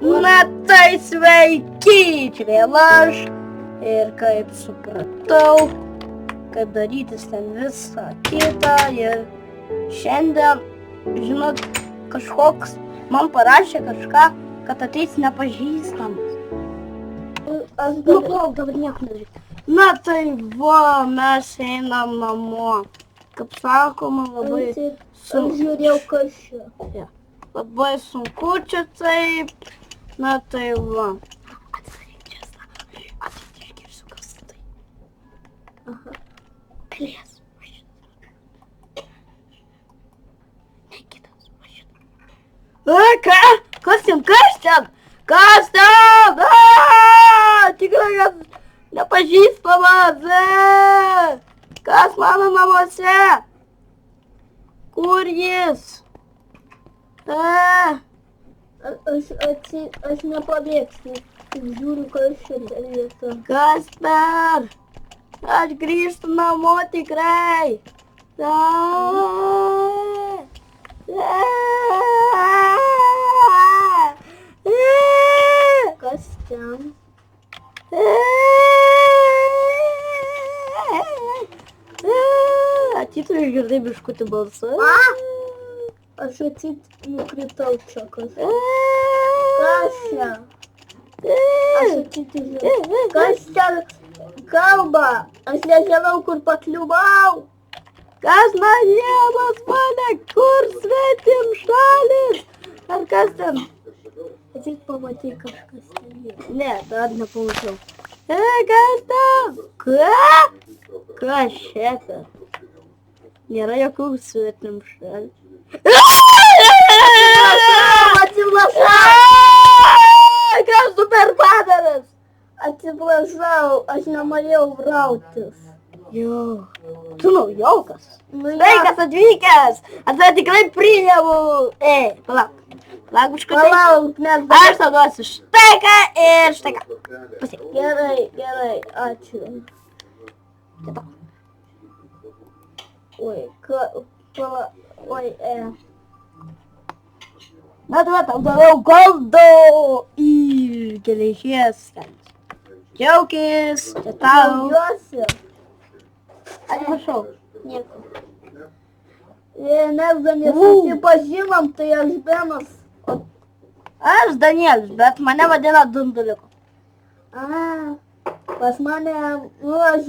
Na tai sveiki, čia vėl aš. Ir kaip supratau, kaip darytis ten visą kitą. Ir šiandien, žinot, kažkoks man parašė kažką, kad ateis nepažįstamas. Aš galvoju, dabar nieko nedaryti. Na tai va, mes einam namo. Kaip sakoma, labai Aš žiūrėjau, kas čia. Ja. Labai sunku čia taip. Na tai va. Atsidaryk čia, išgirsiu, kas tai. Aha. Plės mašina. Ne kitas mašina. Ką? Kas ten? Kas ten? Kas ten? Tikrai kas nepažįstamas. Kas mano namuose? Kur jis? Aš nepabėgsiu. Tik žiūriu, kas čia daryta. Kas per? Aš grįžtu namo tikrai. Kas ten? Ačiū, išgirdai biškutį balsą. Aš nukritau čia, kas čia? Aš žiūrėjau. Kas čia kalba? Aš nežinau, kur pakliuvau. Kas naujienos mane, kur svetim šalis? Ar kas ten? Atsik pamatai, kažkas ten yra. Ne, dar nepamačiau. Kas ten? Ką? Kas šiandien? Nėra jokių svetim šalis. Atsiprašau! Kas tu per padaras? Atsiprašau, aš nenorėjau vrautis. Jo, tu naujaukas. Nu, Sveikas atvykęs. Aš tave tikrai priėmu. Palauk. Palauk, biškutai. Palauk, nes... Aš tau duosiu štai ką ir štai ką. Pasiek. Gerai, ačiū. Oi, Na, tu tau daviau goldo ir geležies. Džiaukis, čia tau. Džiaugiuosi. Atsiprašau. Nieko. Mes dar nesusipažinom, tai aš Benas. Aš Danielis, bet mane vadina Dunduliuku. Pas mane, aš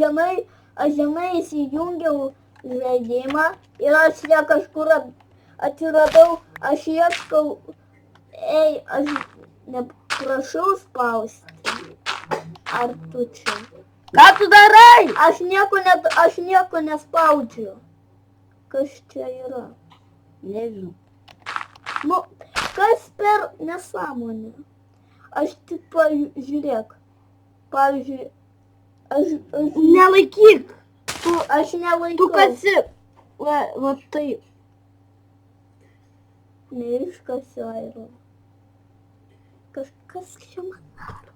žemai įsijungiau žaidimą ir aš ją kažkur atsiradau, aš ieškau, aš neprašau spausti. Ar tu čia? Ką tu darai? Aš nieko nespaudžiu. Kas čia yra? Nežinau. Nu, kas per nesąmonę? Aš tik pažiūrėk. Pavyzdžiui, aš... Nelaikyk. Aš nelaikau. Tu kasi. Va taip. Neiškasiu airo. Kažkas čia man daro.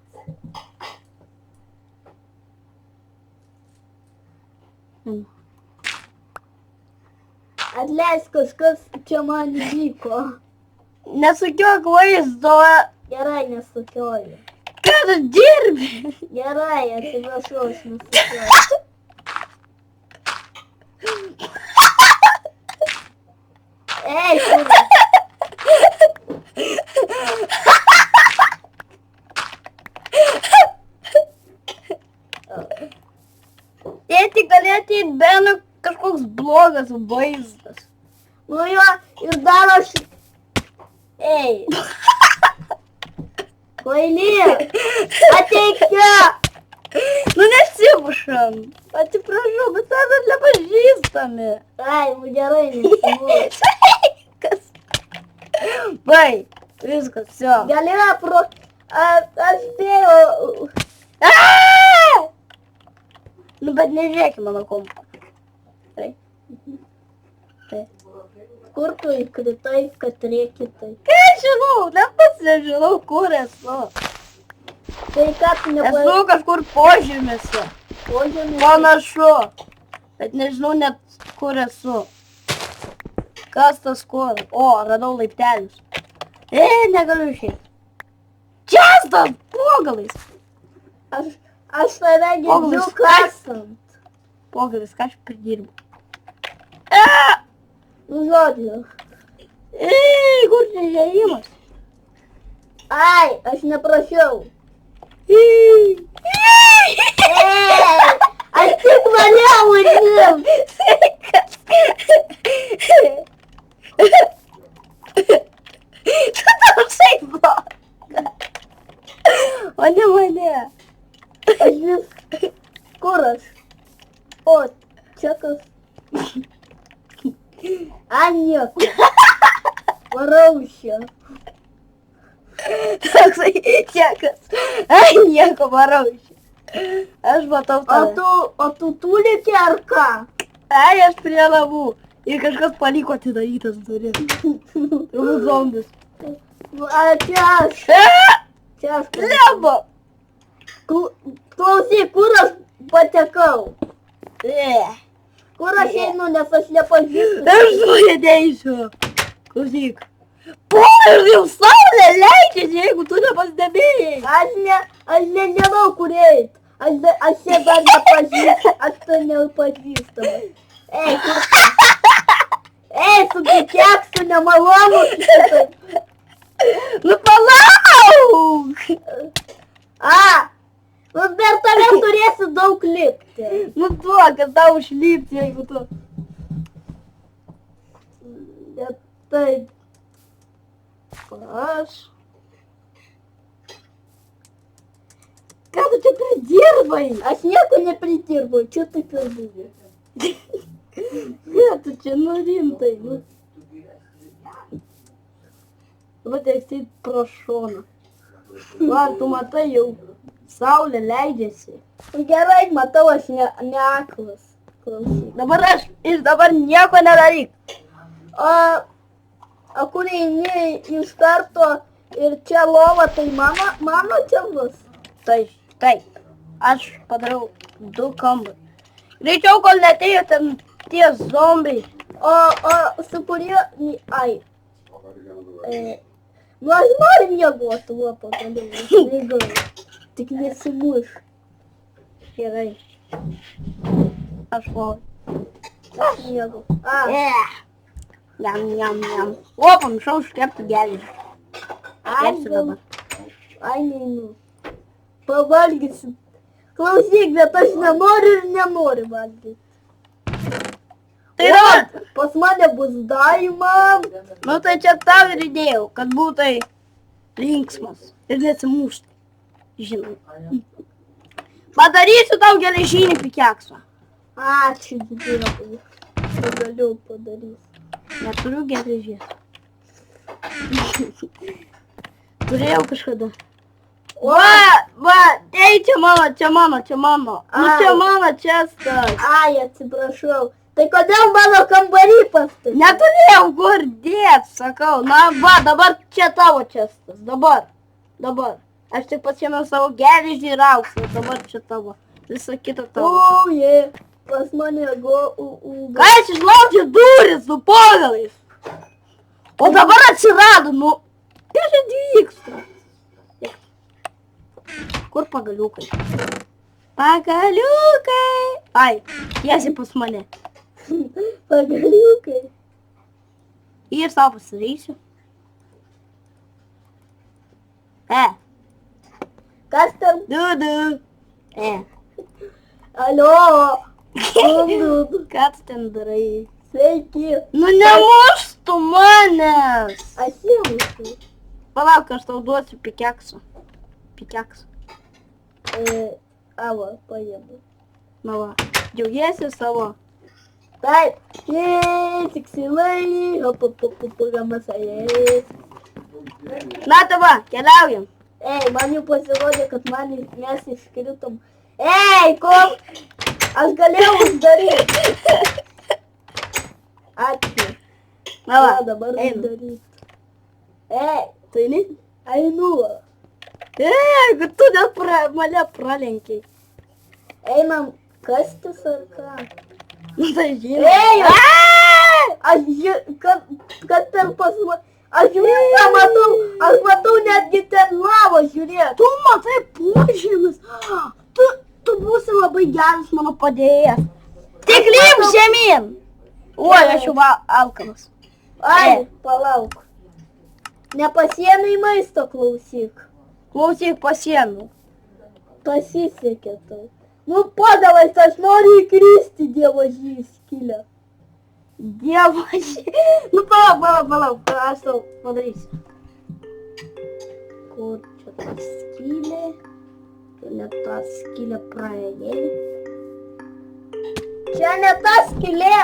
Atleisk, kažkas čia man įvyko. Nesukiok vaizdo. Gerai, nesukioju. Ką tu dirbi? Gerai, atsiprašau, aš nesukioju. Kuri. Tėti galėtų į Benų kažkoks blogas vaizdas. Nu jo, ir dar aš... Kvaily, ateik čia. Nu nesimušam. Atsiprašau, bet esat nepažįstami. Nu gerai, nesimuš. Kas? Vai, viskas, jo. Galėjo aš spėjau... Nu, bet nežiūrėk į mano kompą. Taip. Kur tu įkritai, kad reikia tai? Ką aš žinau, net pats nežinau, kur esu. Tai ką tu Esu kažkur požemėse. Požemėse? Panašu. Bet nežinau net, kur esu. Kas tas kur? O, radau laiptelius. Negaliu išeiti. tas pogalais? Aš tave girdžiu kasant. Pogalis, ką aš pridirbu? Nu, žodžiu. Kur čia įėjimas? Ai, aš neprašiau. Aš tik norėjau uždirbti. Tu tausai bloga. O ne mane. Aš vis... Kur aš? O, čia kas? A, nieko. Varau iš čia. Toksai čekas. Ai, nieko varau iš čia. Aš matau tave. O tu tulėti ar ką? Ai, aš prie namų. Ir kažkas paliko atidarytas duris. Turbūt zombis. A, čia aš. Čia aš. Lemba. Klausyk, kur aš patekau? Kur aš einu, nes aš nepažįstu. Aš su nedeisiu. Klausyk. Ponas jau saulė leidžiasi, jeigu tu nepastebėjai. Aš nežinau, kur eit. Aš čia dar nepažįstu. Aš to nepažįstu. Ei, kur tu? Ei, su pikeksu nemalonu šitaip. Nu palauk. Nu per tave turėsi daug lipti. Nu duok, kad tau užlipti, jeigu tu. Bet taip. Aš. Ką tu čia pridirbai? Aš nieko nepridirbu, čia taip ir buvo. Ką tu čia nurimtai? Nu tiesiai pro šoną. Va, tu matai jau. Saulė leidžiasi. Gerai, matau, aš neaklas. Klausyk. Dabar nieko nedaryk. O kur eini iš karto ir čia lova, tai mano čia bus? Taip. Aš padariau 2 kambarį. Greičiau, kol netėjo ten tie zombiai. O su kurie... Ai. Nu aš noriu miegoti, va, pagaliau. Tik nesimuš. Gerai. Aš noriu. Aš miegu. Jam. O, pamiršau iškepti geležį. Kepsiu dabar. Ai, neinu. Pavalgysiu. Klausyk, bet aš nenoriu ir nenoriu valgyti. Tai dabar. Pas mane bus daima. Nu tai čia tau ir įdėjau, kad būtai linksmas ir nesimušti. Žinau. Padarysiu tau geležinį pikeksą. Ačiū, dievui. Negaliu padaryti. Neturiu geležies. Turėjau kažkada. Va, ei, čia mano. Nu, čia mano čestas. Ai, atsiprašau. Tai kodėl mano kambarį pastatė? Neturėjau kur dėt, sakau. Na, va, dabar čia tavo čestas. Dabar. Aš tik pasiėmiau savo geležį ir auksą. Dabar čia tavo. Visa kita tavo. Pas mane Ką aš išlaužiu duris su pogalais? O dabar atsirado, nu. Kas čia vyksta? Kur pagaliukai? Ai, tiesiai pas mane. Pagaliukai. Ir savo pasidarysiu. Kas ten? Du. Alio. Ką tu ten darai? Sveiki. Nu nemuštų manęs. Aš nemuštu. Palauk, aš tau duosiu pikeksą. Va, paėmu. Na va, džiaugiesi savo. Taip. Tiksilai. Pagamasai. Na tai va, keliaujam. Ei, man jau pasirodė, kad mes iškritom. Ei, kol aš galėjau uždaryti. Ačiū. Na va, dabar einu. uždaryti. Ei, Tai ne? einu. Kad tu net mane pralenkiai. Einam kastis ar ką? Nu tai žinai. Ei, kas ten pas mane? Aš viską matau, netgi ten lavo žiūrėk. Tu matai požymis. Tu būsi labai geras mano padėjėjas. Tik lip žemyn. Oi, aš jau alkanas. Ai, palauk. Nepasiėmei maisto, klausyk. Klausyk, pasiėmiau. Pasisekė tau. Nu, padavai, aš noriu įkristi dievažį skylę. Dievaži. Nu, palauk, aš tau padarysiu. Kur čia ta skylė? Tu ne tą skylę praėjai. Čia ne ta skylė.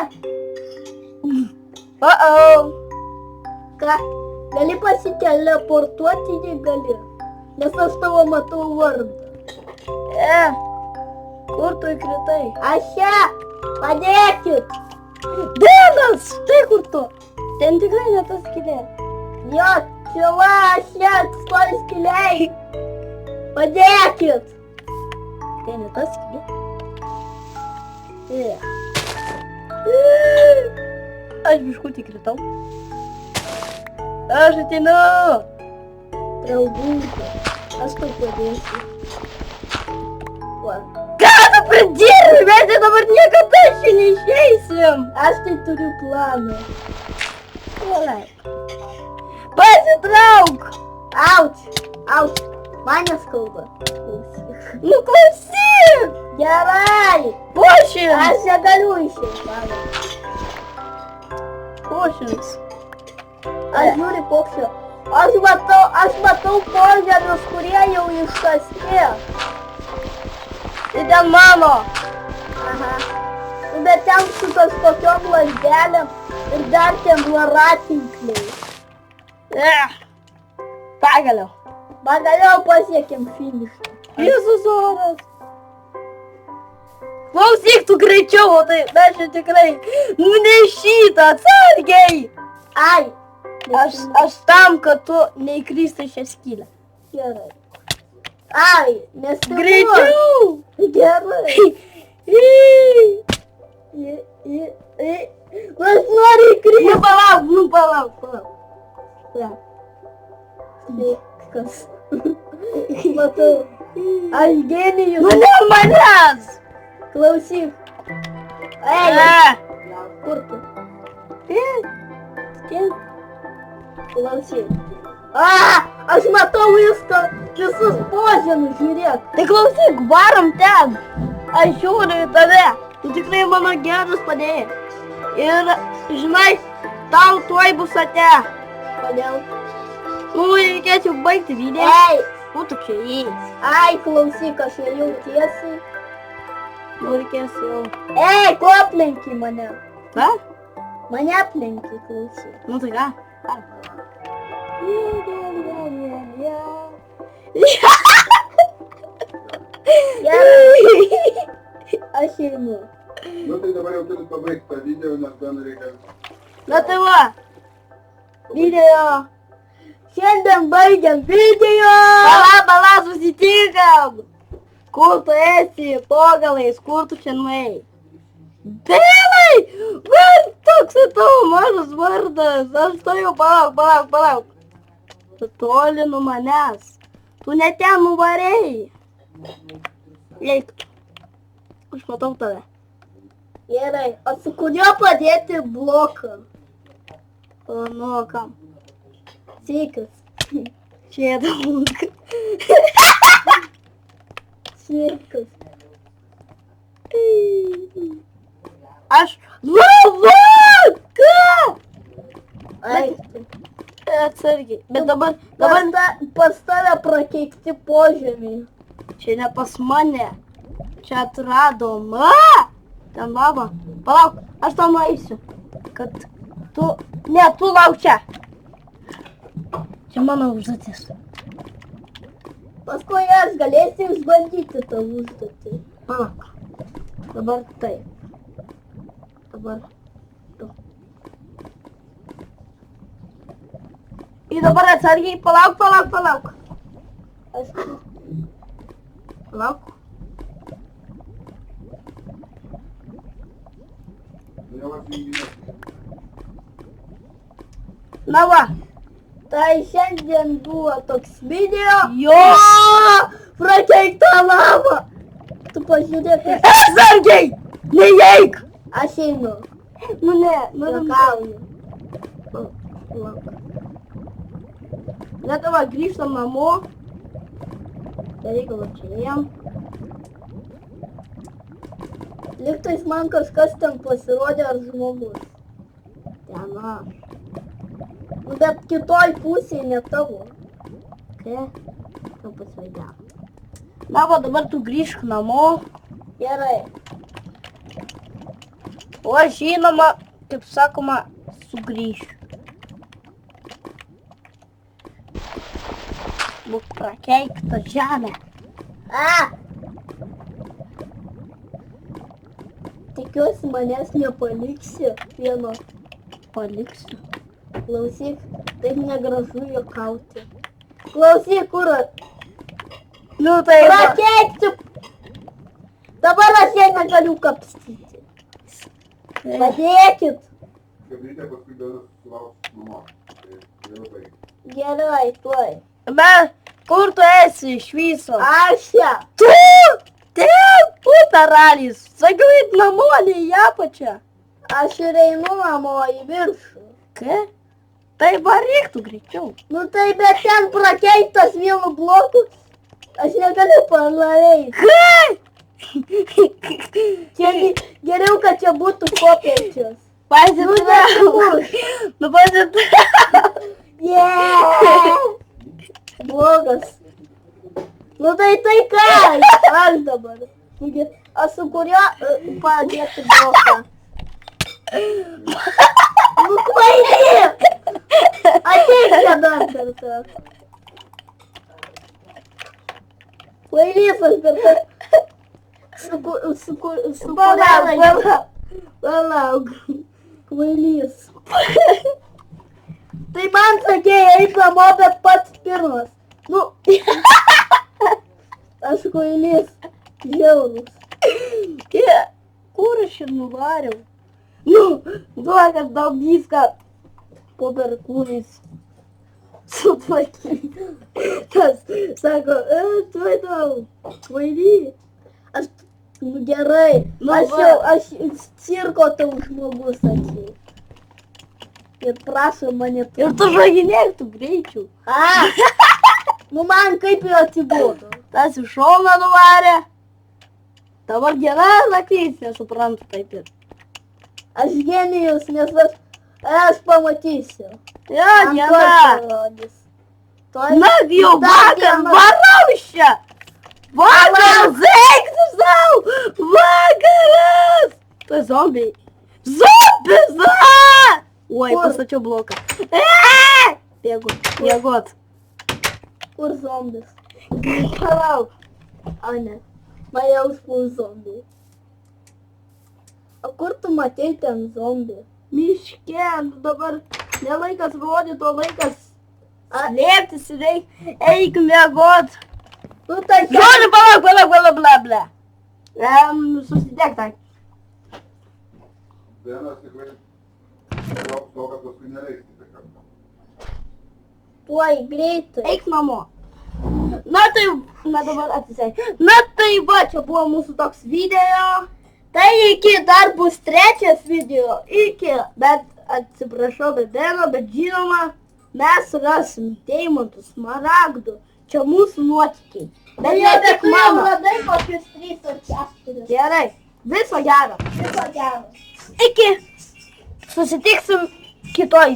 Ką? Gali pasiteleportuoti, jei gali. Nes aš tavo matau vardą. Kur tu įkritai? Aš čia, padėkit. Denas, štai kur tu. Ten tikrai ne ta skylė. Jo, čia va, aš čia stovi skylei. Padėkit. Tai ne ta skylė. Aš biškutį kritau. Aš ateinu. Draugukai, aš tau padėsiu. Va. Ką tu pradėjai? Mes tai dabar niekada čia neišeisim. Aš tai turiu planą. Pasitrauk. Auč, mane skauda. Klausyk. Nu klausyk. Gerai. Pošins. Aš negaliu išeiti. Pošins. Aš žiūri koksio. Aš matau požemius, kurie jau iškasti. Tai ten mano. Aha. Nu, bet ten su kažkokiom lazdelėm ir dar ten varatinkliai. Pagaliau. Pagaliau pasiekėm finišą. Visus oras. Klausyk, tu greičiau, o tai mes čia tikrai nunešyta, atsargiai. Ai. Aš tam, kad tu neįkrystai šią skylę. Gerai. Ai, nes tai Greičiau. Gerai. Aš noriu įkristi. Nu palauk. Kas? Matau. Aš genijus. Nu ne manęs. Klausyk. Ei, kur tu? Ten. Klausyk. Aš matau visus požemius, žiūrėk. Tai klausyk, varom ten. Aš žiūriu į tave. Tu tikrai mano geras padėjėjas. Ir, žinai, tau tuoj bus ate. Kodėl? Nu, reikės jau baigti video. Ei, Kur tu čia įeis? ai, klausyk, aš ėjau tiesiai. Nu, reikės jau. Ei, ko aplenki mane? Ką? Mane aplenki, klausyk. Nu, tai ką? Gerai. Aš einu. Nu tai dabar jau turit pabaigti tą video, nes gan reikia. Na tai va. Video. Šiandien baigiam video. Bala, susitinkam. Kur tu esi, pogalais, kur tu čia nuėjai? Bėlai! Toks tavo mažas vardas. Aš to jau palauk. Tu toli nuo manęs. Tu ne ten nuvarėjai. Eik. Aš matau tave. Gerai, o su kuriuo padėti bloką? O nu, kam? Sveikas. Čia daug. Sveikas. Aš... Ką? Ai, Atsargiai. Bet dabar... pas tave prakeikti požemiai. Čia ne pas mane. Čia atradom. Ten lava. Palauk, aš tau nueisiu. Kad tu... Ne, tu lauk čia. Čia mano užduotis. Paskui aš galėsiu išbandyti tą užduotį. Palauk. Dabar taip. Dabar tu. Ir dabar atsargiai. Palauk. Aš... Palauk. Na va. Tai šiandien buvo toks video. Jo! Prakeikta lava. Tu pažiūrėk, kas Atsargiai! Neįeik! aš einu. Nu ne, nu Juokauju. Lietuva grįžtam namo. Reikalo čia jiem. Liktais man kažkas ten pasirodė ar žmogus. Ten aš. Nu, bet kitoj pusėje ne tavo. Kai? Tau pasvaidė. Na, va dabar tu grįžk namo. Gerai. O aš žinoma, kaip sakoma, sugrįšiu. Būk prakeikta žemė. Tikiuosi manęs nepaliksi vieno. Paliksiu. Klausyk, taip negražu juokauti. Klausyk, kur Nu tai va. prakeiksiu. Dabar aš ją negaliu kapstyti. Padėkit. Kabrytė paskui dar sulauks mama. Tai labai. Gerai, tuoj. Bet kur tu esi iš viso? Aš ją. Tu! Ten, puta ralis. Sakiau, eit namo, ne į apačią. Aš ir einu namo į viršų. Kai? Tai varyk tu greičiau. Nu tai bet ten prakeiktas vienu bloku. Aš negaliu parlaveiti. Kai? Geriau, kad čia būtų kopėčios. Pasitrauk. Nu pasitrauk. Yeah! Blogas. Nu tai ką? Aš dabar. Aš su kurio padėti bloką. Nu kvaily! Ateik čia dar kartą. Kvailys aš per tą. Palauk. Kvailys. Tai man sakėjai, eik namo, bet pats pirmas. Nu. Aš kvailys. Žiaurus. Kur aš ir nuvariau? Nu, duok, aš daug viską po perkūnais sutvarkyt. Tas sako, tuoj tau, kvaily. Aš, nu gerai, Nu, aš cirko tau žmogus sakėjai. Ir prašo mane tu. Ir tu žaginėk tu greičiau. Nu man kaip ir atsibodo. Tas į šoną nuvarė. Dabar gera naktis, nesuprantu taip ir. Aš genijus, nes aš pamatysiu. Jo, Man gera. tuoj parodys. Tuoj- Na, jau Dar vakar, diena. varau iš čia. Vakaras, eikti savo. Vakaras. Tai zombiai. Zombis, Oi, Kur? pastačiau bloką. Bėgu, miegot. Kur zombis? Palauk. O ne, mane užpuls zombiai. O kur tu matei ten zombį? Miške, dabar nelaikas rodyti, o laikas slėptis ir eik miegot. Nu tai Žodžiu, palauk, bla. Susidėk tą. Vienas tikrai lauks to, kad paskui nereiks kitą kartą. tuoj greitai. Eik namo. Na dabar atsisei. Na tai va, čia buvo mūsų toks video. Tai iki dar bus trečias video. Bet atsiprašau, bet žinoma, mes rasim deimantų, smaragdų. Čia mūsų nuotykiai. Bet ne tik mano. radai kokius 3 ar 4. Gerai, viso gero. Viso gero. Iki. Susitiksim kitoj vietoj.